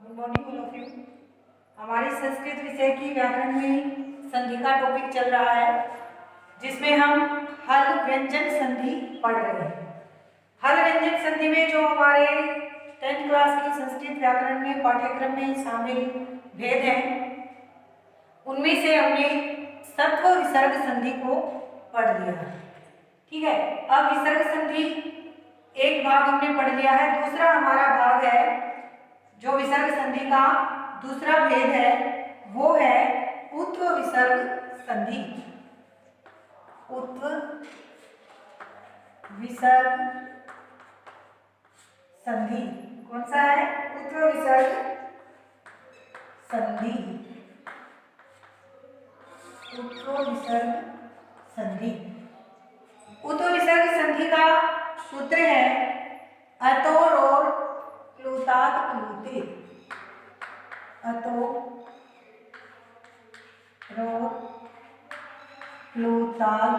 Good morning all of you. हमारी संस्कृत विषय की व्याकरण में संधि का टॉपिक चल रहा है, जिसमें हम हल व्यंजन संधि पढ़ रहे हैं। हल व्यंजन संधि में जो हमारे 10th क्लास की संस्कृत व्याकरण में पाठ्यक्रम में शामिल भेद हैं, उनमें से हमने सत्व विसर्ग संधि को पढ़ लिया है। ठीक है, अब विसर्ग संधि एक भाग हमने पढ़ लिया है। दूसरा हमारा भाग है जो विसर्ग संधि का दूसरा भेद है, वो है उत्व विसर्ग संधि। उत्व विसर्ग संधि कौन सा है? उत्व विसर्ग संधि। उत्व विसर्ग संधि। उत्व विसर्ग संधि का सूत्र है अतो रोर प्लुतात प्लुते। अतो रोर प्लुतात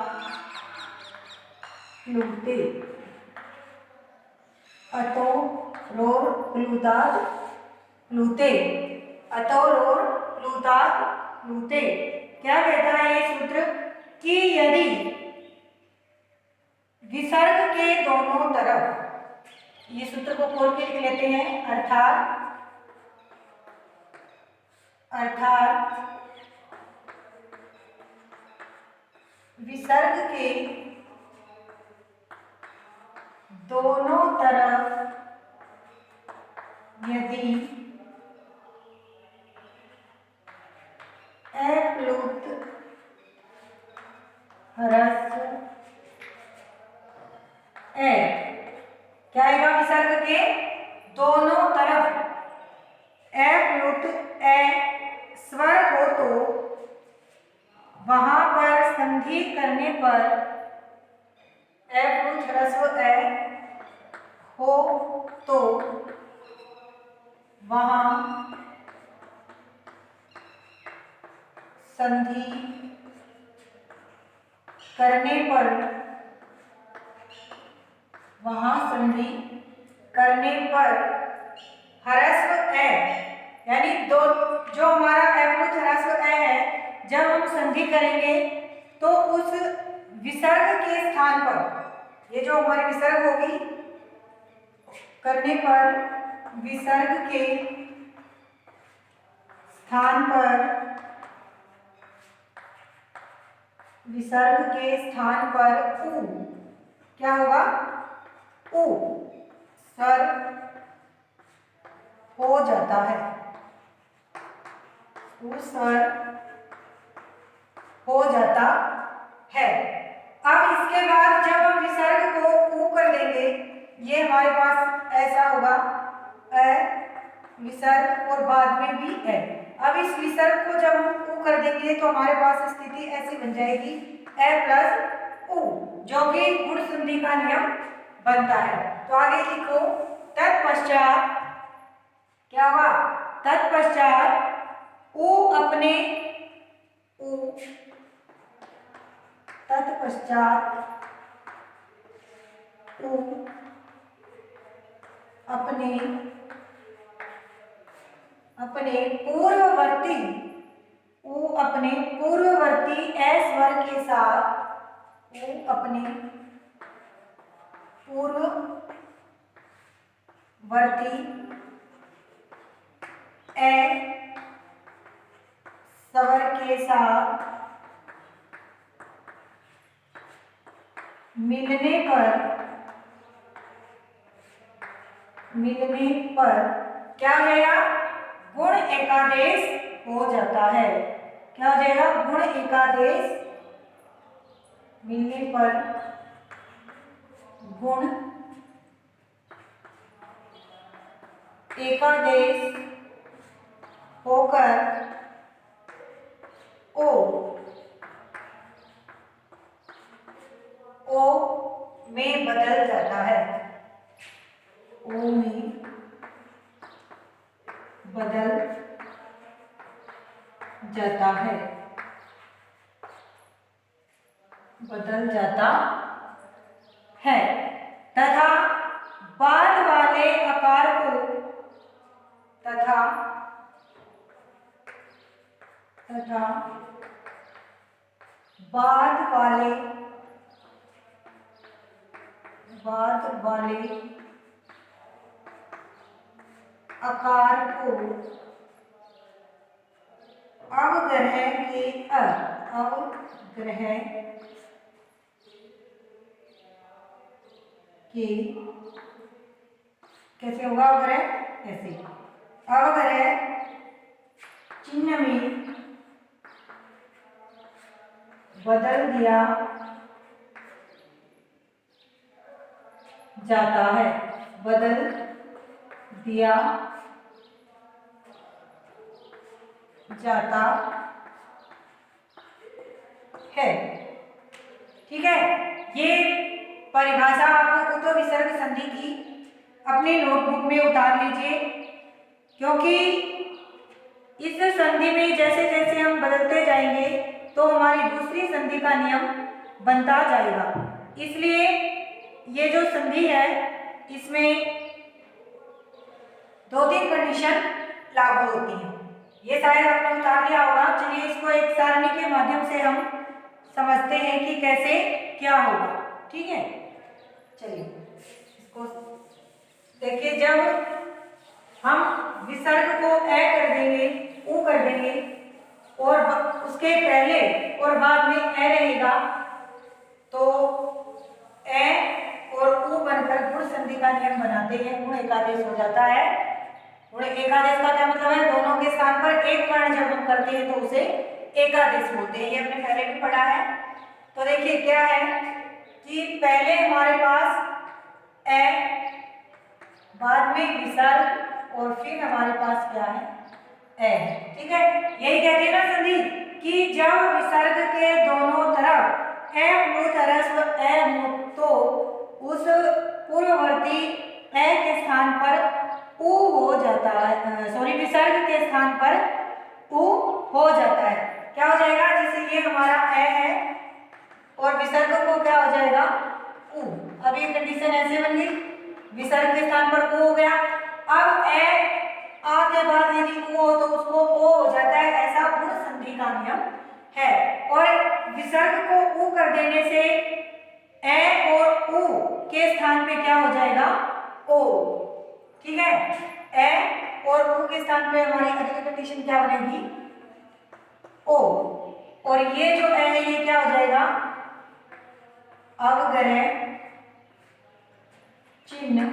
प्लुते। अतो रोर प्लुतात प्लुते। अतो रोर प्लुतात प्लुते। क्या कहता है ये सूत्र कि यदि विसर्ग के दोनों तरफ, ये सूत्र को खोल के लिख लेते हैं, अर्थात विसर्ग के दोनों तरफ यदि अप्लुत ह्रस्व ए, क्या आएगा? विसर्ग के दोनों तरफ अप्लुत ए स्वर हो तो वहां पर संधि करने पर अप्लुत ह्रस्व ए हो तो वहां संधि करने पर, वहां संधि करने पर ह्रस्व ए, यानी दो जो हमारा अप्लुत ह्रस्व ए है, जब हम संधि करेंगे तो उस विसर्ग के स्थान पर, ये जो हमारी विसर्ग होगी करने पर, विसर्ग के स्थान पर, विसर्ग के स्थान पर उ क्या होगा? उ स्वर हो जाता है। उ स्वर हो जाता है। अब इसके बाद जब हम विसर्ग को ऊ कर देंगे, ये हमारे पास ऐसा होगा विसर्ग और बाद में भी है। अब इस विसर्ग को जब हम ऊ कर देंगे तो हमारे पास स्थिति ऐसी बन जाएगी ए प्लस ऊ, जो कि गुण संधि का नियम बनता है। तो आगे लिखो तत्पश्चात क्या हुआ? तत्पश्चात ऊ अपने ऊ, तत्पश्चात ऊ अपने पूर्ववर्ती, ऊ अपने पूर्ववर्ती ए स्वर के साथ, ऊ अपने पूर्ववर्ती ए स्वर के साथ मिलने पर क्या हो जाएगा? गुण एकादेश हो जाता है। क्या हो जाएगा? गुण एकादेश मिलने पर गुण एकादेश होकर ओ में बदल जाता है। ओ में बदल जाता है। बदल जाता है तथा बाद वाले आकार को तथा बाद वाले आकार को अवग्रह के कैसे होगा अवग्रह? ऐसे अवग्रह चिन्ह में बदल दिया जाता है, ठीक है। ये परिभाषा आपको उतो विसर्ग संधि की अपने नोटबुक में उतार लीजिए, क्योंकि इस संधि में जैसे जैसे हम बदलते जाएंगे तो हमारी दूसरी संधि का नियम बनता जाएगा। इसलिए ये जो संधि है इसमें 2-3 कंडीशन लागू होती हैं। ये शायद आपने उतार लिया होगा। चलिए इसको एक सारणी के माध्यम से हम समझते हैं कि कैसे क्या होगा, ठीक है। चलिए इसको देखिए, जब हम विसर्ग को ए कर देंगे, ऊ कर देंगे और उसके पहले और बाद में ए रहेगा तो ए और ऊ बनकर गुण संधि का नियम बनाते हैं, गुण एकादेश हो जाता है। गुण एकादेश का क्या मतलब है? दोनों के स्थान पर एक वर्ण जब हम करते हैं तो उसे एकादेश बोलते हैं। ये हमने पहले भी पढ़ा है। तो देखिए क्या है कि पहले हमारे पास ए, बाद में विसर्ग और फिर हमारे पास क्या है? ए, ठीक है। यही कहती है ना संधि कि जब विसर्ग के दोनों तरफ ए मूर्धरस्व ए हो तो उस पूर्ववर्ती ए के स्थान पर ऊ हो जाता है, विसर्ग के स्थान पर ऊ हो जाता है। क्या हो जाएगा? जैसे ये हमारा ए है और विसर्ग को क्या हो जाएगा? ऊ। अब ये कंडीशन ऐसे बन गई, विसर्ग के स्थान पर ऊ हो गया। अब ए आ के बाद यदि ऊ हो तो उसको ओ हो जाता है। ऐसा गुण संधि का नियम है। और विसर्ग को ऊ कर देने से ए और ऊ के स्थान पे क्या हो जाएगा? ओ, ठीक है। ए और ऊ के स्थान पे हमारी अगली कंडीशन क्या बनेगी? ओ। और ये जो ए है ये क्या हो जाएगा? अवग्रह चिन्ह,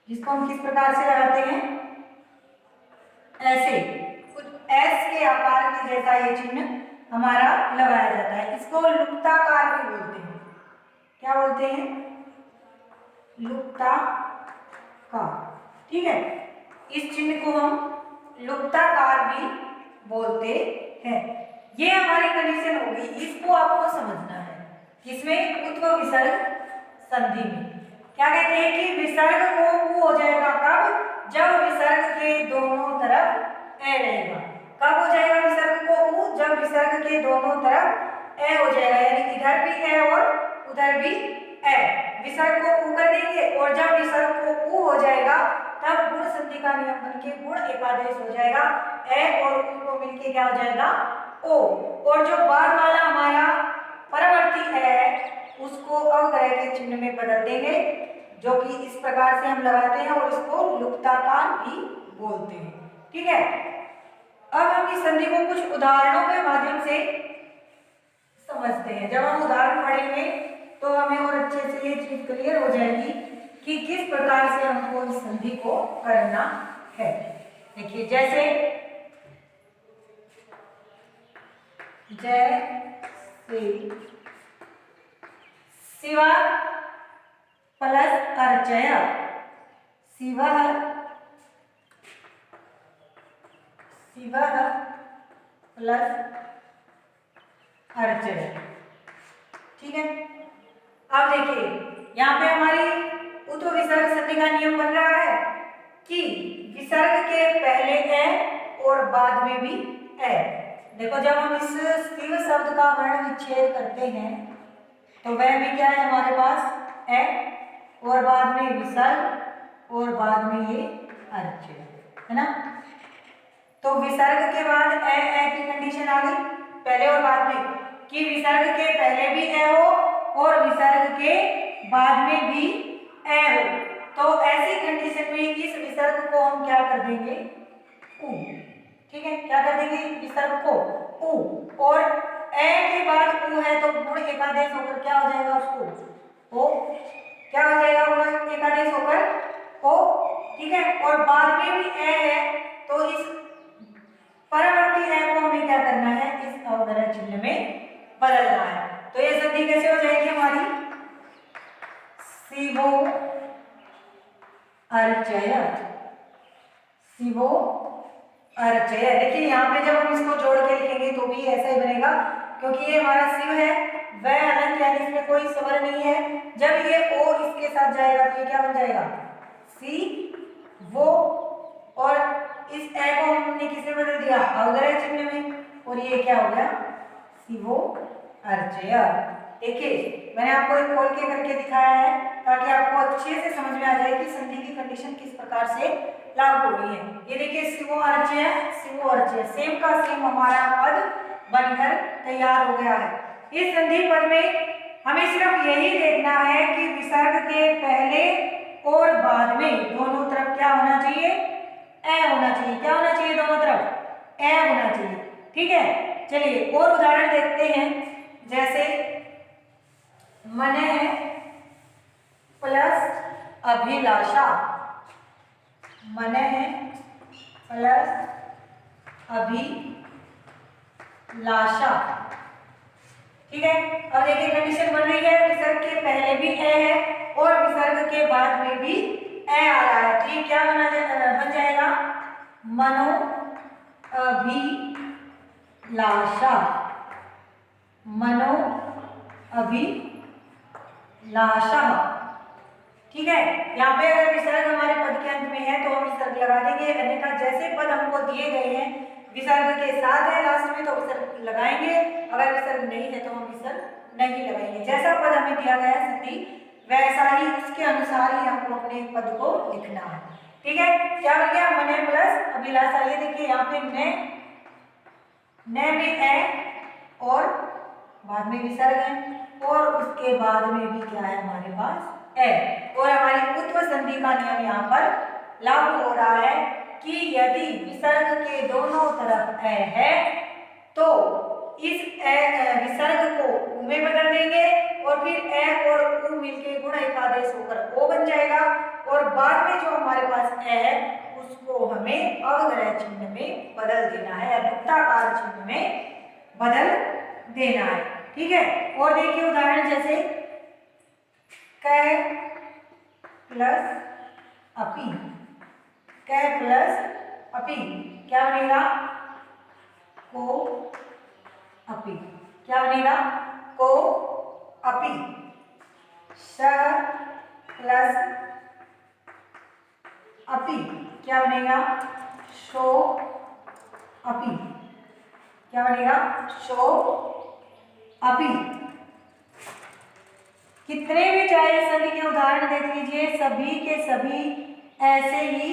जिसको हम किस प्रकार से लगाते हैं? ऐसे कुछ एस के आकार के जैसा ये चिन्ह हमारा लगाया जाता है। इसको लुप्ताकार भी बोलते हैं। क्या बोलते हैं? लुप्ताकार, ठीक है। इस चिन्ह को हम लुप्ताकार भी बोलते हैं। ये हमारी कंडीशन हो गई। इसको आपको समझना है। किसमें? उत्व विसर्ग संधि में। क्या कहते हैं कि विसर्ग को ऊ हो जाएगा कब? जब विसर्ग के दोनों तरफ ए रहेगा। कब हो जाएगा विसर्ग को ऊ? जब विसर्ग के दोनों तरफ ए हो जाएगा, यानी इधर भी ए और उधर भी ए। विसर्ग को ऊ कर देंगे और जब विसर्ग को ऊ हो जाएगा तब गुण संधि का नियम बनके गुण एकादेश हो जाएगा। ए और ऊ को मिलके क्या हो जाएगा? ओ। और जो बाद वाला हमारा परवर्ती है उसको अवग्रह के चिन्ह में बदल देंगे, जो कि इस प्रकार से हम लगाते हैं और इसको लुप्ताकार भी बोलते हैं, ठीक है। अब हम इस संधि को कुछ उदाहरणों के माध्यम से समझते हैं। जब हम उदाहरण पढ़ेंगे तो हमें और अच्छे से ये चीज क्लियर हो जाएगी कि किस प्रकार से हमको इस संधि को करना है। देखिए जैसे शिव प्लस अर्चय, शिव प्लस अर्चय, ठीक है। अब देखिए यहाँ पे हमारी उत्व विसर्ग संधि का नियम बन रहा है कि विसर्ग के पहले ए और बाद में भी ए। देखो जब हम इस शिव शब्द का वर्ण विच्छेद करते हैं तो वह भी क्या है हमारे पास ए और बाद में विसर्ग और बाद में ये अर्चय, है ना। तो विसर्ग के बाद ए की कंडीशन आ गई पहले और बाद में, कि विसर्ग के पहले भी ए हो और विसर्ग के बाद में भी ए हो। तो ऐसी कंडीशन में इस विसर्ग को हम क्या कर देंगे, उ। ठीक है, क्या कर देंगे विसर्ग को उ, और ए के बाद उ है तो गुण एकादेश होकर क्या हो जाएगा उसको ओ, क्या हो जाएगा गुण एकादेश होकर ओ। ठीक है, और बाद में भी ए है तो इस परवर्ती ए को हमें क्या करना है, इस अवग्रह चिन्ह में बदलना है। तो ये संधि कैसे हो जाएगी हमारी, शिवो अर्चय, शिवो अर्चय। देखिए यहाँ पे जब हम इसको जोड़ के लिखेंगे तो भी ऐसा ही बनेगा, क्योंकि ये हमारा शिव है, वह अनंत यानी इसमें कोई स्वर नहीं है। जब ये ओ इसके साथ जाएगा तो ये क्या बन जाएगा, सी वो, और इस ए को हमने किसमें बदल दिया, अवग्रह चिन्ह में, और ये क्या हो गया, शिवो अर्चय। देखिए मैंने आपको एक खोल के करके दिखाया है ताकि आपको अच्छे से समझ में आ जाए कि संधि की कंडीशन किस प्रकार से लागू हो रही है। ये देखिए शिवो अर्चय, शिवो अर्चय, सेम का सेम हमारा पद बनकर तैयार हो गया है। इस संधि पद में हमें सिर्फ यही देखना है कि विसर्ग के पहले और बाद में दोनों तरफ क्या होना चाहिए, ए होना चाहिए। क्या होना चाहिए, दोनों तरफ ए होना चाहिए। ठीक है, चलिए और उदाहरण देखते हैं। जैसे मने प्लस अभिलाषा, मने प्लस अभिलाषा। ठीक है, अब देखिए कंडीशन बन रही है, विसर्ग के पहले भी ए है और विसर्ग के बाद में भी ए आ रहा है। तो ये क्या बन जाएगा, मनो अभिलाषा, मनो अभिलाषा। ठीक है, यहाँ पे अगर विसर्ग हमारे पद के अंत में है तो हम विसर्ग लगा देंगे, अन्यथा जैसे पद हमको दिए गए हैं विसर्ग के साथ है लास्ट में तो विसर्ग लगाएंगे, अगर विसर्ग नहीं है तो हम विसर्ग नहीं लगाएंगे। जैसा पद हमें दिया गया है संधि वैसा ही उसके अनुसार ही हमको अपने पद को लिखना है। ठीक है, क्या बन गया, मने प्लस अभिलाषा। ये देखिए यहाँ पे ने में ए और बाद में विसर्ग है और उसके बाद में भी क्या है हमारे पास ए, और हमारी उत्व संधि का नियम यहाँ पर लागू हो रहा है कि यदि विसर्ग के दोनों तरफ ए है तो इस विसर्ग को उ में बदल देंगे और फिर ए और उ मिलके गुण एकादेश होकर ओ बन जाएगा, और बाद में जो हमारे पास ए है उसको हमें अवग्रह चिन्ह में बदल देना है या वृत्ताकार चिन्ह में बदल देना है। ठीक है, और देखिए उदाहरण जैसे कै प्लस अपी, कै प्लस अपी क्या बनेगा, को अपी। क्या बनेगा, को अपी। स प्लस अपी क्या बनेगा, शो अपी। क्या बनेगा, शो अपी। कितने भी चाहे संधि के उदाहरण देख लीजिए, सभी के सभी ऐसे ही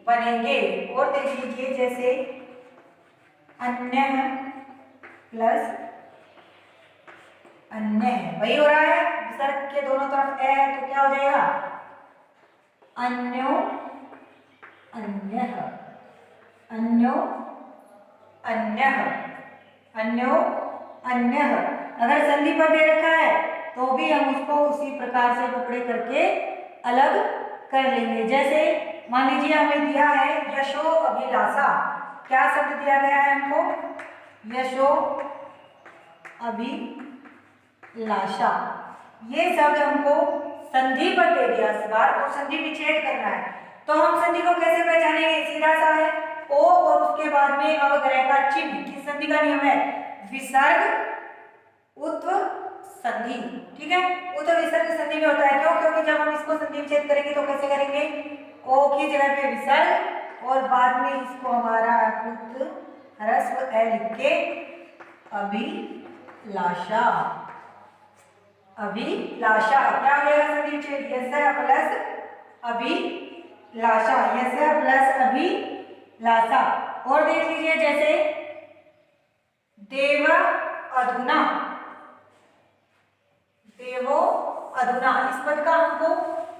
बनेंगे। और देख लीजिए जैसे अन्य प्लस अन्य, वही हो रहा है, विसर्ग के दोनों तरफ ए है तो क्या हो जाएगा, अन्यो अन्यः, अन्यो अन्यः, अन्यो अन्यः। अगर संधि पर दे रखा है तो भी हम उसको उसी प्रकार से टुकड़े करके अलग कर लेंगे। जैसे मान लीजिए हमें दिया है यशो अभिलाषा, क्या शब्द दिया गया है हमको, यशो अभिलाषा। ये शब्द हमको संधि पर दे दिया इस बार, और संधि विच्छेद करना है तो हम संधि को कैसे पहचानेंगे, सीधा सा है ओ और उसके बाद में अवग्रह का चिन्ह। किस संधि का नियम है, विसर्ग उत्व संधि। ठीक है, उत्व विसर्ग संधि में होता है, क्यों, क्योंकि जब हम इसको संधि विच्छेद करेंगे तो कैसे करेंगे, ओ की जगह पे विसर्ग और बाद में इसको हमारा उत्व ह्रस्व ए लिख के अभिलाषा, अभिलाषा। क्या हो जाएगा संधि विच्छेद, यश प्लस अभिलाषा। लाशा, यस प्लस अभिलाषा। और देख लीजिए जैसे देव अधुना, देवो अधुना, इस पद का हमको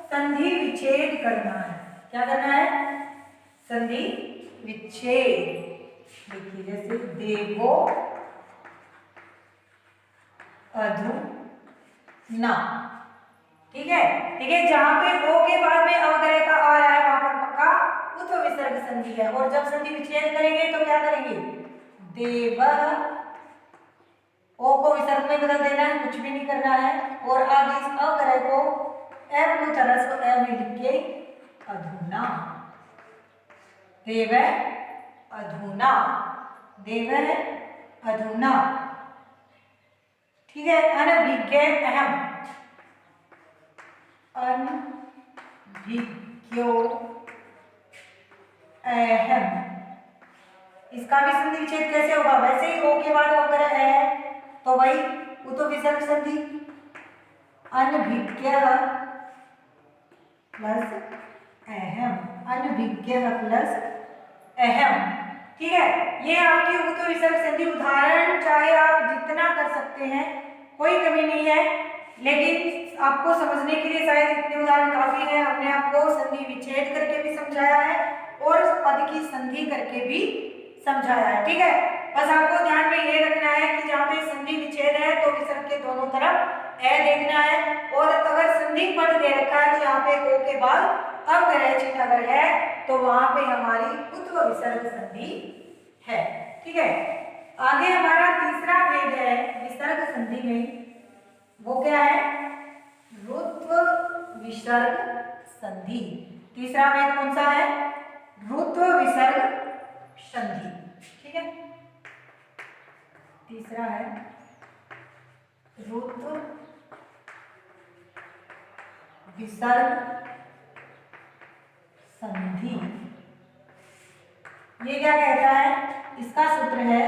संधि विच्छेद करना है। क्या करना है? संधि विच्छेद। देखिए जैसे देवो अधुना, ठीक है। ठीक है, जहां पे ओ के बाद में अवग्रह का आ रहा है वहां पर पक्का उत्व विसर्ग संधि है। और जब संधि विच्छेद करेंगे तो क्या करेंगे? देव, ओ को विसर्ग में बदल देना है, कुछ भी नहीं करना है। और आगे इस अवग्रह को प्लूतरस में लिख के अधुना, देव अधुना, देव अधुना, ठीक है। अनभिज्ञ अहम, अनभिज्ञो अहम, इसका भी संधि विच्छेद कैसे होगा? वैसे ही ओ के बाद अवग्रह है तो वही उत्व विसर्ग संधि, अनभिज्ञ प्लस अहम, अनभिज्ञ प्लस अहम, ठीक है। ये आपकी उत्व विसर्ग संधि उदाहरण चाहे आप जितना कर सकते हैं, कोई कमी नहीं है, लेकिन आपको समझने के लिए शायद इतने उदाहरण काफी है। हमने आपको संधि विच्छेद करके भी समझाया है और पद की संधि करके भी समझाया है, ठीक है। बस आपको ध्यान में ये रखना है कि जहाँ पे संधि विच्छेद है तो विसर्ग के दोनों तरफ ए देखना है। और अगर संधि पद दे रखा है तो यहाँ पे ओ के बाद अवग्रह चिन्ह अगर है तो वहां पे हमारी उत्व विसर्ग संधि है, ठीक है। आगे हमारा तीसरा भेद है विसर्ग संधि में, वो क्या है? रुत्व विसर्ग संधि। तीसरा भेद कौन सा है? रुत्व विसर्ग संधि, ठीक है। तीसरा है रुत्व विसर्ग संधि। ये क्या कहता है? इसका सूत्र है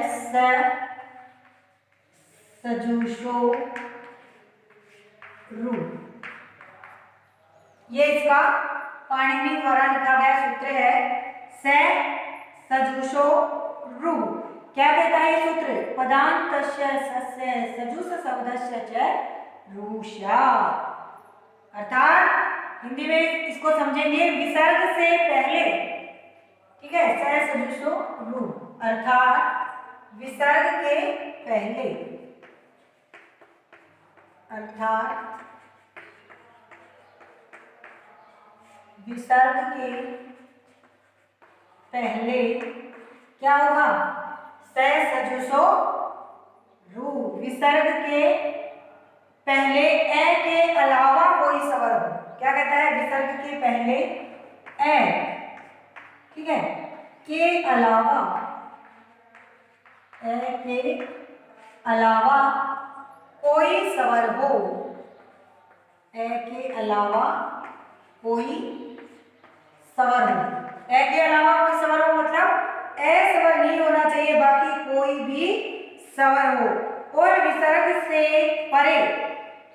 सजुषो रु। ये इसका पाणिनि द्वारा लिखा गया सूत्र है सजुषो रु। क्या कहता है ये सूत्र? पदान्तस्य सस्य सजुष शब्दस्य च रुषा, अर्थात हिंदी में इसको समझेंगे विसर्ग से पहले, ठीक है। सजुषो रु अर्थात विसर्ग के पहले, अर्थात विसर्ग के पहले क्या होगा? सजुषो रु, विसर्ग के पहले ए के अलावा कोई स्वर हो। क्या कहता है? विसर्ग के पहले ए, ठीक है, के अलावा, ए के अलावा कोई स्वर हो, ए के अलावा कोई स्वर हो। ए के अलावा कोई स्वर हो मतलब ए स्वर नहीं होना चाहिए, बाकी कोई भी स्वर हो। और विसर्ग से परे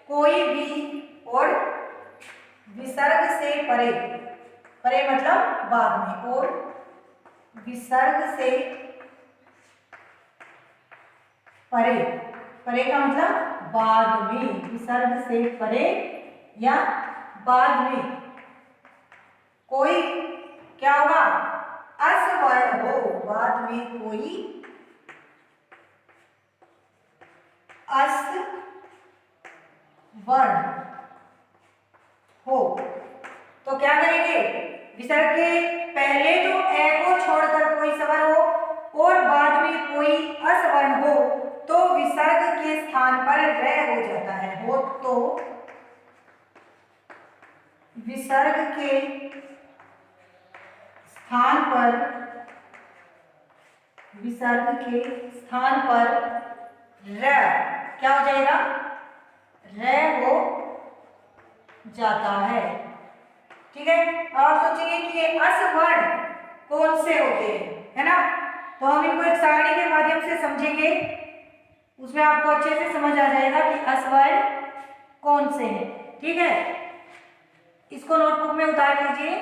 कोई भी, और विसर्ग से परे, परे मतलब बाद में, और विसर्ग से परे, परे का मतलब बाद में, विसर्ग से परे या बाद में कोई क्या होगा? अस्वर्ण हो, बाद में कोई अस्वर्ण हो तो क्या करेंगे? विसर्ग के पहले तो ए को छोड़कर कोई स्वर हो और बाद में कोई अस्वर्ण हो तो विसर्ग के स्थान पर रे हो जाता है। हो तो विसर्ग के स्थान पर, विसर्ग के स्थान पर र क्या हो जाएगा? र हो जाता है, ठीक है। अब आप सोचेंगे कि ये अस्वर्ण कौन से होते हैं, है ना? तो हम इनको एक सारणी के माध्यम से समझेंगे, उसमें आपको अच्छे से समझ आ जाएगा कि अस्वर्ण कौन से हैं, ठीक है। इसको नोटबुक में उतार लीजिए।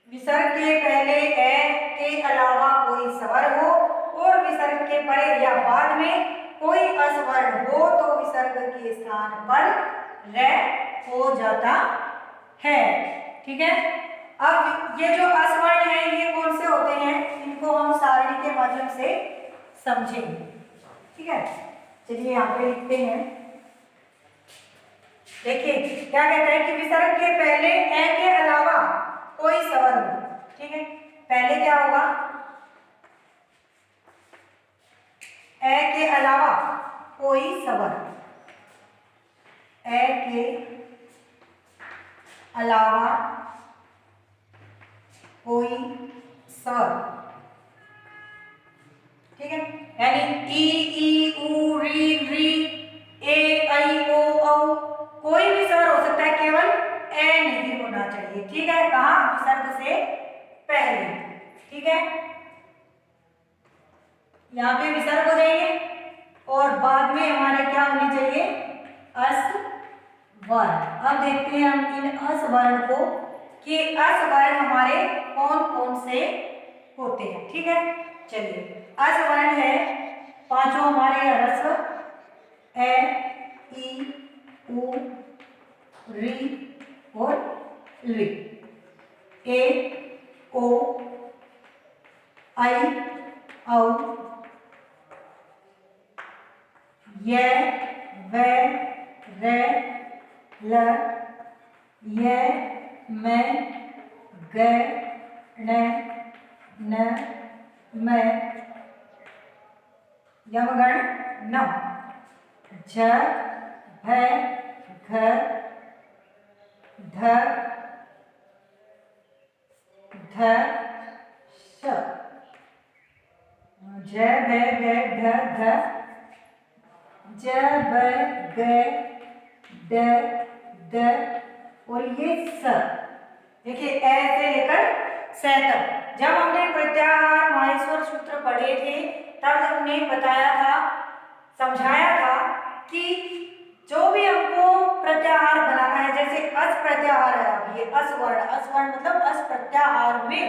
विसर्ग के पहले ए के अलावा कोई स्वर हो और विसर्ग के परे या बाद में कोई अस्वर्ण हो तो विसर्ग के स्थान पर रे हो जाता है। ठीक है, अब ये जो अस्वर्ण है ये कौन से होते हैं, इनको हम सारणी के माध्यम से समझेंगे। ठीक है, चलिए यहाँ पे लिखते हैं। देखिए क्या कहता है कि विसर्ग के पहले ए के अलावा कोई स्वर हो। ठीक है, पहले क्या होगा, ए के अलावा कोई स्वर, ए के अलावा कोई स्वर। ठीक है, यानी ई ऊ री री ए आई ओ औ कोई भी स्वर हो सकता है, केवल ए नहीं होना चाहिए। ठीक है, कहाँ, विसर्ग से पहले। ठीक है, यहाँ पे विसर्ग हो जाएंगे और बाद में हमारे क्या होनी चाहिए, अस्वर्ण। अब देखते हैं हम इन अस्वर्ण को कि अस्वर्ण हमारे कौन कौन से होते हैं। ठीक है, चलिए अस्वर्ण है पांचों हमारे ह्रस्व ए ई उ री और री, ए ओ आई औ य व र ल य म ग ण न म यमगण न झ भ घ ध ध श ज भ ग ढ ध ज ब ग ड द और ये स। देखिए ए से लेकर स तक जब हमने प्रत्याहार माहेश्वर सूत्र पढ़े थे तब हमने बताया था, समझाया था कि जो भी हमको प्रत्याहार बनाना है, जैसे अस प्रत्याहार है, अब ये अस्वर्ण, अस्वर्ण मतलब अस प्रत्याहार में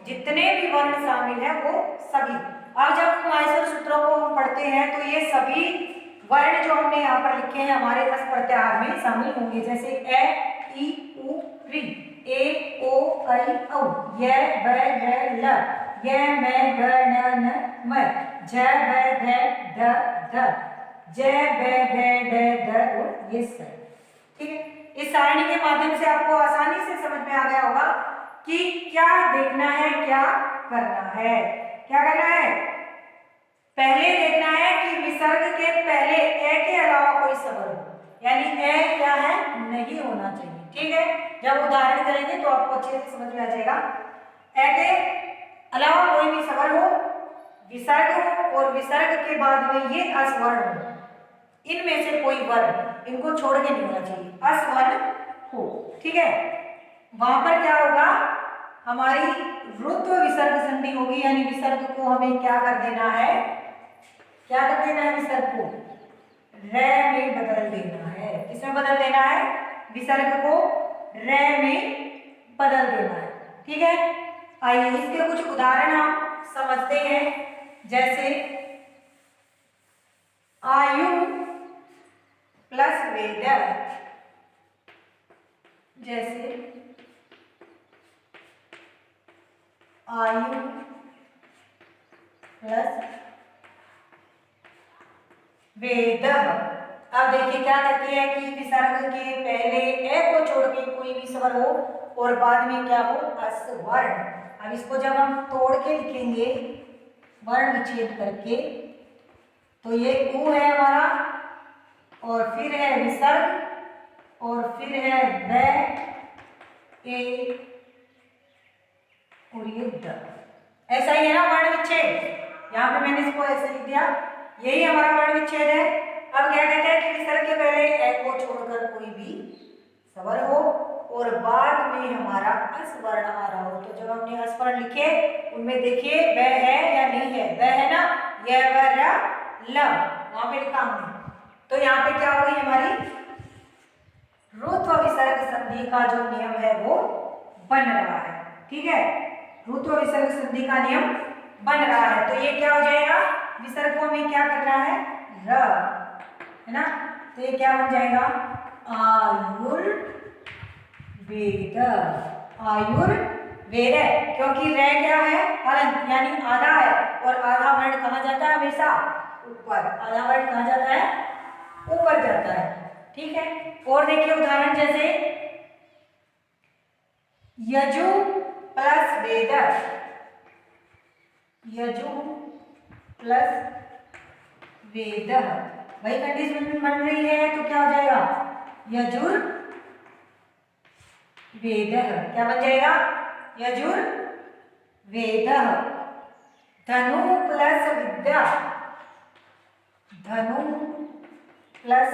जितने भी वर्ण शामिल है वो सभी। अब जब माहेश्वर सूत्रों को हम पढ़ते हैं तो ये सभी वर्ण जो हमने यहाँ पर लिखे हैं हमारे अस प्रत्याहार में शामिल होंगे, जैसे ए ई उ री, ए ओ आई औ, य व र ल, य म ग न न म, झ भ घ ढ ध, ज ब घ ड ध और ये स। ठीक है, इस सारणी के माध्यम से आपको आसानी से समझ में आ गया होगा कि क्या देखना है, क्या करना है। क्या करना है, पहले देखना है कि विसर्ग के पहले ए के अलावा कोई स्वर हो, यानी ए क्या है, नहीं होना चाहिए। ठीक है, जब उदाहरण करेंगे तो आपको अच्छे से समझ में आ जाएगा। ए के अलावा कोई भी स्वर हो, विसर्ग हो और विसर्ग के बाद में ये अस्वर्ण हो, इनमें से कोई वर्ण, इनको छोड़ के नहीं होना चाहिए, अस्वर्ण हो। ठीक है, वहां पर क्या होगा, हमारी रुत्व विसर्ग संधि होगी, यानी विसर्ग को हमें क्या कर देना है, क्या कर देना है, विसर्ग को रे में बदल देना है। किसमें बदल देना है, विसर्ग को रे में बदल देना है। ठीक है, आइए इसके कुछ उदाहरण हम समझते हैं। जैसे आयु प्लस वेद, जैसे आयु प्लस वेद। अब देखिए क्या कहती है कि विसर्ग के पहले ए को छोड़ के कोई भी स्वर हो और बाद में क्या हो, अस्वर्ण। अब इसको जब हम तोड़ के लिखेंगे वर्ण विच्छेद करके तो ये ऊ है हमारा, और फिर है विसर्ग और फिर है व ए और ये द। ऐसा ही है ना वर्ण विच्छेद, यहाँ पे मैंने इसको ऐसे लिख दिया, यही हमारा वर्ण विच्छेद है। अब क्या कहते हैं कि विसर्ग के पहले ए को छोड़कर कोई भी स्वर हो और बाद में हमारा अस्वर्ण आ रहा हो। तो जब हमने अस्वर्ण लिखे उनमें देखिए वह है या नहीं है, वह है ना, यह व र ल वहां पे लिखा हमने, तो यहाँ पे क्या होगी, हमारी रुत्व विसर्ग संधि का जो नियम है वो बन रहा है। ठीक है, ऋत्व विसर्ग संधि का नियम बन रहा है। तो ये क्या हो जाएगा, विसर्ग को हमें क्या करना है, र, है ना। तो ये क्या बन जाएगा, आयुर्वेद, आयुर्वेद, क्योंकि रे क्या है, हलंत यानी आधा है, और आधा वर्ण कहाँ जाता है, हमेशा ऊपर। आधा वर्ण कहाँ जाता है, ऊपर जाता है, ठीक है। और देखिए उदाहरण जैसे यजु प्लस वेद, यजु प्लस वेद, वही कंडीशन बन रही है, तो क्या हो जाएगा, यजुर वेद, क्या बन जाएगा, यजुर वेद। धनु प्लस विद्या, धनु प्लस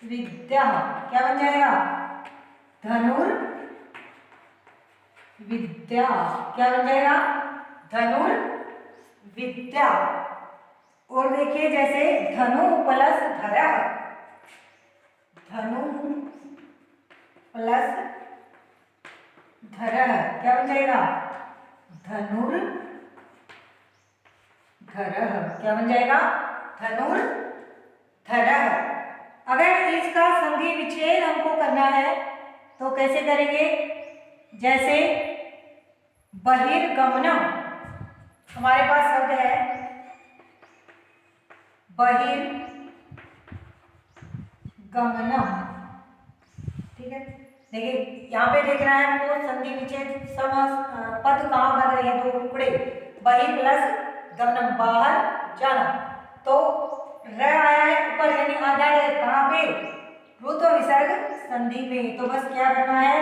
विद्या, क्या बन जाएगा, धनुर विद्या, क्या बन जाएगा, धनुर विद्या। और देखिए जैसे धनु प्लस धर, धनु प्लस धर, क्या बन जाएगा, धनुर धर, क्या बन जाएगा, धनुर धर। अगर इसका संधि विच्छेद हमको करना है तो कैसे करेंगे, जैसे बहिर्गमनम, हमारे पास शब्द है बहिर्गमनम, ठीक है। देखिए यहाँ पे देख रहा है हमको संधि विच्छेद पद कहाँ बन रहे हैं, दो टुकड़े, बहि प्लस गमनम, बाहर जाना। तो र आया है ऊपर यानी आधा है, कहाँ पे, ऋत्व विसर्ग संधि में। तो बस क्या करना है,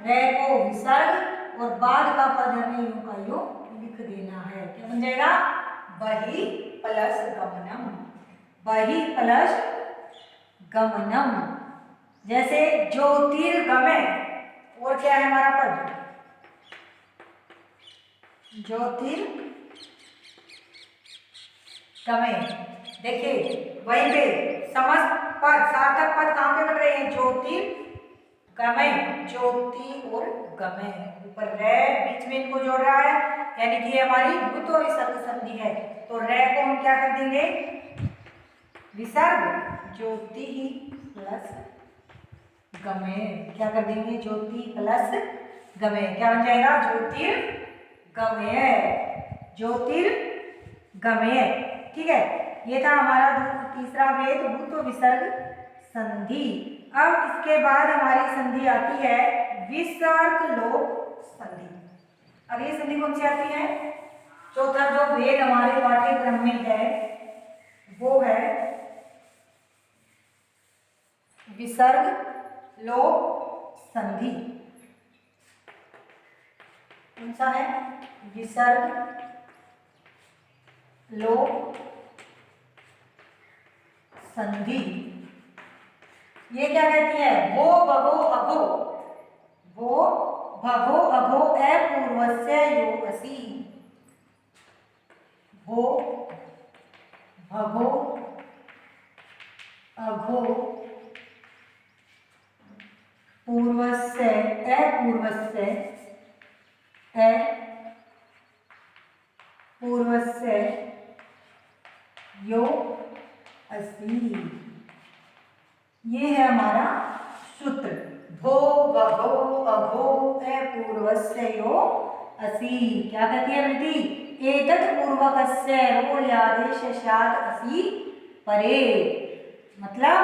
रे को विसर्ग और बाद का पद हमें यूं का यूं लिख देना है, क्या बन जाएगा, बहि प्लस गमनम, बहि प्लस गमनम। जैसे ज्योतिर्गमय, और क्या है हमारा पद, ज्योतिर्गमय। देखिए वहीं पे समस्त पद, सार्थक पद कहाँ पे बन रहे हैं, ज्योतिर्गमय, ज्योति और गमय, ऊपर रे बीच में इनको जोड़ रहा है, यानी कि हमारी ऋत्व विसर्ग संधि है। तो रे को हम क्या कर देंगे, विसर्ग, ज्योति ही प्लस गमय, क्या कर देंगे, ज्योति प्लस गमय, क्या बन जाएगा, ज्योतिर्गमय, ज्योतिर्गमय, ठीक है। ये था हमारा तीसरा भेद, ऋत्व विसर्ग संधि। अब इसके बाद हमारी संधि आती है विसर्ग लोप संधि। अब ये संधि कौन सी आती है, चौथा जो भेद हमारे पाठ्यक्रम में है वो है विसर्ग लोप संधि। कौन सा है, विसर्ग लोप संधि। ये क्या कहती है, भो भगो अघो, भो भगो अघो अपूर्वस्य योगसी, भो भगो अघो पूर्वस्य अपूर्वस्य अपूर्वस्य यो अस्ति। ये है हमारा सूत्र, भो भगो अघो अपूर्वस्य यो असि। क्या कहती है वृत्ति, एतत् पूर्वकस्य रोल्यादेश स्यात् असि परे। मतलब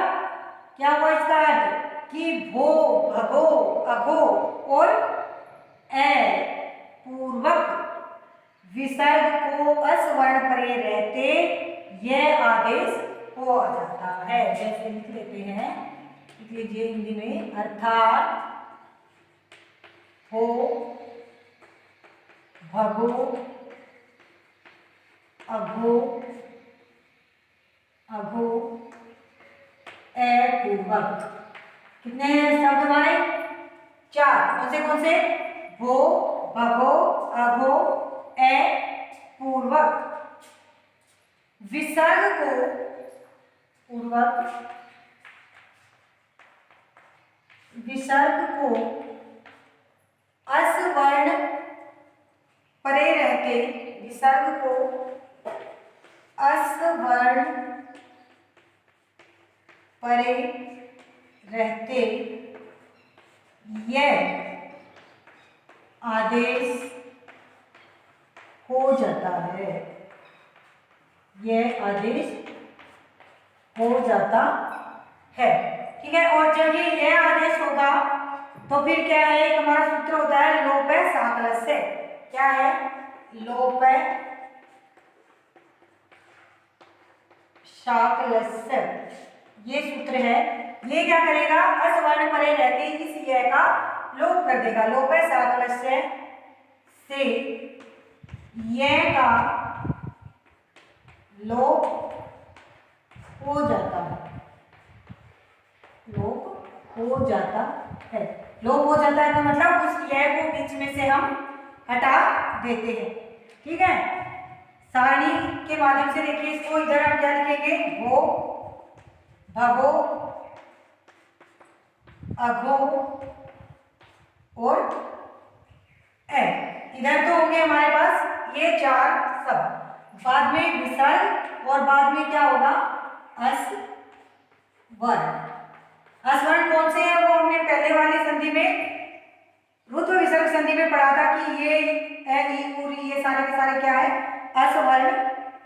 क्या हुआ इसका अर्थ, कि भो भगो अघो और ए पूर्वक विसर्ग को अस्वर्ण परे रहते यह आदेश हो आ जाता है। जैसे लिख लेते हैं, लिख लीजिए हिंदी में, अर्थात हो भगो अघो अघो अपूर्वक। कितने शब्द हमारे, चार। कौन से, भो भगो अघो अपूर्वक, विसर्ग को पूर्वक, विसर्ग को यह आदेश हो जाता है, यह आदेश हो जाता है। ठीक है, और जब ये यह आदेश होगा तो फिर क्या है, एक हमारा सूत्र होता है लोप साकलस्य। क्या है? लोप साकलस्य, ये सूत्र है। ये क्या करेगा, असवर्ण परे रहते इस यह का लोप कर देगा। लोप साकलस्य से यह का लोप हो जाता है, लोप हो जाता है। लोप हो जाता है तो मतलब उस यह को बीच में से हम हटा देते हैं। ठीक है, सारणी के माध्यम से देखिए इसको, इधर हम क्या लिखेंगे, भो, भगो, अघो और ए। इधर तो होंगे हमारे पास ये चार शब्द, बाद में विसर्ग और बाद में क्या होगा, अस्वर्ण। अस्वर्ण कौन से हैं, वो हमने पहले वाली संधि में रुत्व विसर्ग संधि में पढ़ा था कि ये ए, ई, उ, री, ये सारे के सारे क्या है, अस्वर्ण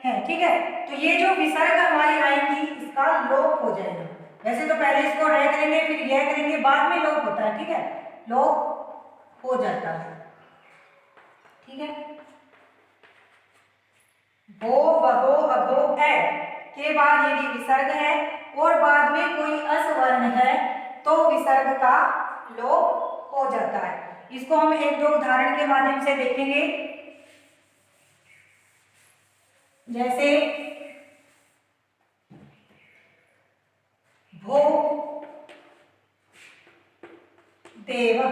है। ठीक है, तो ये जो विसर्ग हमारी आएंगी इसका लोप हो जाएगा। वैसे तो पहले इसको रह करेंगे फिर यह करेंगे, बाद में लोप होता है। ठीक है, लोप हो जाता है। ठीक है, भो, भगो, अघो, ए के बाद यदि विसर्ग है और बाद में कोई अस्वर्ण है तो विसर्ग का लोप हो जाता है। इसको हम एक दो उदाहरण के माध्यम से देखेंगे। जैसे भो देव,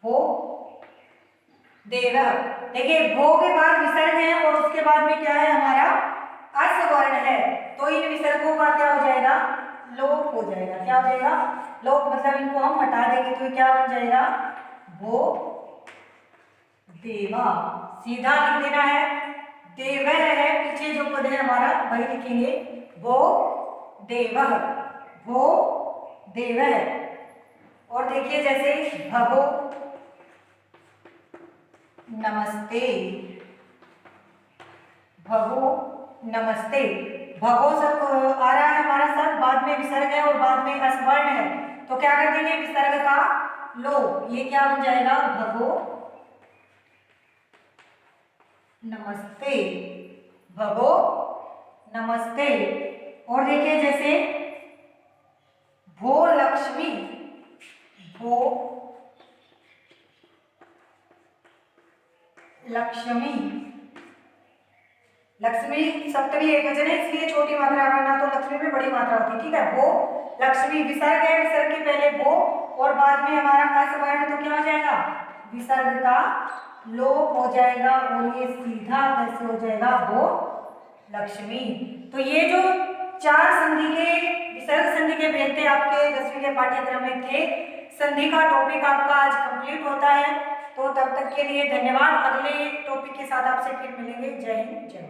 भो देव। देखिए भो के बाद विसर्ग है और उसके बाद में क्या है, हमारा अस्वर्ण है, तो इन विसर्गों का क्या हो जाएगा, लोप हो जाएगा। क्या हो जाएगा, लोप, मतलब इनको हम हटा देंगे तो क्या बन जाएगा, भो देवा। सीधा लिख देना है, देव है पीछे जो पद है हमारा वही लिखेंगे, भो देव, भो देव। और देखिए जैसे भगो नमस्ते, भगो नमस्ते। भगो सब आ रहा है हमारा सब, बाद में विसर्ग है और बाद में अस्वर्ण है, तो क्या कर देंगे, विसर्ग का लोप। ये क्या बन जाएगा, भगो नमस्ते, भगो नमस्ते। और देखिए जैसे भो लक्ष्मी, भो लक्ष्मी। लक्ष्मी सप्तमी एकवचन है इसलिए छोटी मात्रा करना, तो लक्ष्मी में बड़ी मात्रा होती है। ठीक है, भो लक्ष्मी, विसर्ग है, विसर्ग के पहले भो और बाद में हमारा अस्वर्ण, तो क्या हो जाएगा, विसर्ग का लोप हो जाएगा और ये सीधा कैसे हो जाएगा, भो लक्ष्मी। तो ये जो चार संधि के विसर्ग संधि के भेद थे आपके 10वीं के पाठ्यक्रम में थे, संधि का टॉपिक आपका आज कंप्लीट होता है। तो तब तक के लिए धन्यवाद। अगले टॉपिक के साथ आपसे फिर मिलेंगे। जय हिंद, जय।